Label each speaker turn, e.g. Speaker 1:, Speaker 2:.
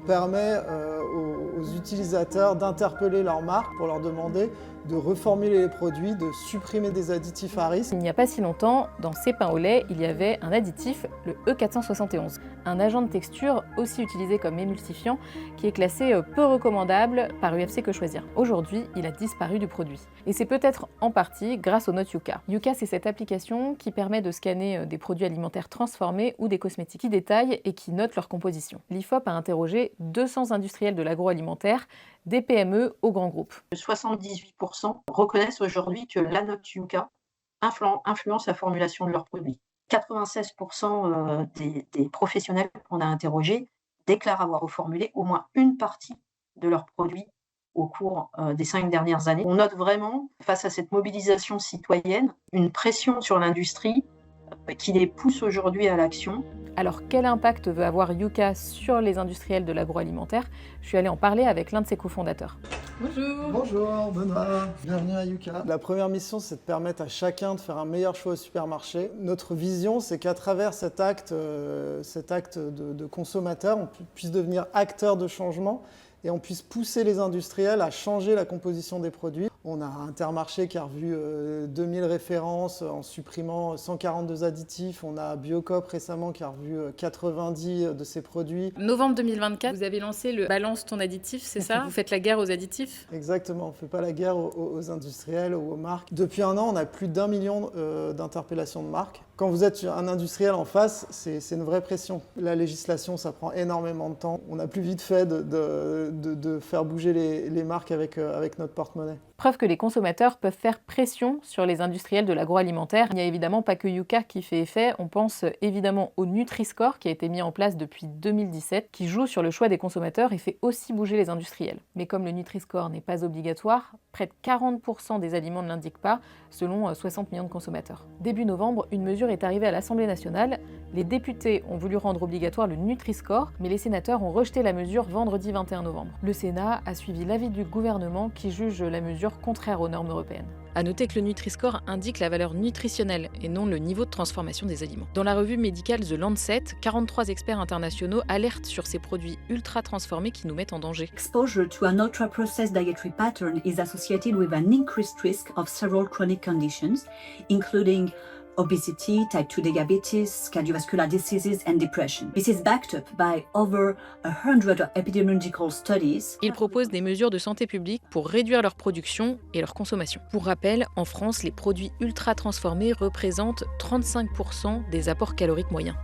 Speaker 1: permet aux utilisateurs d'interpeller leur marque pour leur demander de reformuler les produits, de supprimer des additifs à risque.
Speaker 2: Il n'y a pas si longtemps, dans ces pains au lait, il y avait un additif, le E471, un agent de texture aussi utilisé comme émulsifiant qui est classé peu recommandable par UFC Que Choisir. Aujourd'hui, il a disparu du produit. Et c'est peut-être en partie grâce aux notes Yuka. Yuka, c'est cette application qui permet de scanner des produits alimentaires transformés ou des cosmétiques qui détaillent et qui notent leur composition. L'IFOP a interrogé 200 industriels de l'agroalimentaire, des PME aux grands groupes.
Speaker 3: 78% reconnaissent aujourd'hui que la note Yuka influence la formulation de leurs produits. 96% des professionnels qu'on a interrogés déclarent avoir reformulé au moins une partie de leurs produits au cours des 5 dernières années. On note vraiment, face à cette mobilisation citoyenne, une pression sur l'industrie qui les pousse aujourd'hui à l'action.
Speaker 2: Alors quel impact veut avoir Yuka sur les industriels de l'agroalimentaire? Je suis allée en parler avec l'un de ses cofondateurs.
Speaker 4: Bonjour.
Speaker 1: Bonjour Benoît, bienvenue à Yuka. La première mission, c'est de permettre à chacun de faire un meilleur choix au supermarché. Notre vision, c'est qu'à travers cet acte de consommateur, on puisse devenir acteur de changement et on puisse pousser les industriels à changer la composition des produits. On a Intermarché qui a revu 2000 références en supprimant 142 additifs. On a Biocoop récemment qui a revu 90 de ses produits.
Speaker 4: Novembre 2024, vous avez lancé le Balance ton additif, c'est ça? Vous faites la guerre aux additifs?
Speaker 1: Exactement, on ne fait pas la guerre aux industriels ou aux marques. Depuis un an, on a plus d'1 million d'interpellations de marques. Quand vous êtes un industriel en face, c'est une vraie pression. La législation, ça prend énormément de temps. On a plus vite fait de faire bouger les marques avec notre porte-monnaie.
Speaker 2: Preuve que les consommateurs peuvent faire pression sur les industriels de l'agroalimentaire. Il n'y a évidemment pas que Yuka qui fait effet. On pense évidemment au Nutri-Score qui a été mis en place depuis 2017, qui joue sur le choix des consommateurs et fait aussi bouger les industriels. Mais comme le Nutri-Score n'est pas obligatoire, près de 40% des aliments ne l'indiquent pas, selon 60 millions de consommateurs. Début novembre, une mesure est arrivée à l'Assemblée nationale. Les députés ont voulu rendre obligatoire le Nutri-Score, mais les sénateurs ont rejeté la mesure vendredi 21 novembre. Le Sénat a suivi l'avis du gouvernement qui juge la mesure contraire aux normes européennes.
Speaker 4: À noter que le Nutri-Score indique la valeur nutritionnelle et non le niveau de transformation des aliments. Dans la revue médicale The Lancet, 43 experts internationaux alertent sur ces produits ultra transformés qui nous mettent en danger.
Speaker 5: Exposure to an ultra-processed dietary pattern is associated with an increased risk of several chronic conditions, including obesity, type 2 diabetes, cardiovascular diseases and depression. This is backed up by over 100 epidemiological studies.
Speaker 4: Ils proposent des mesures de santé publique pour réduire leur production et leur consommation. Pour rappel, en France, les produits ultra transformés représentent 35% des apports caloriques moyens.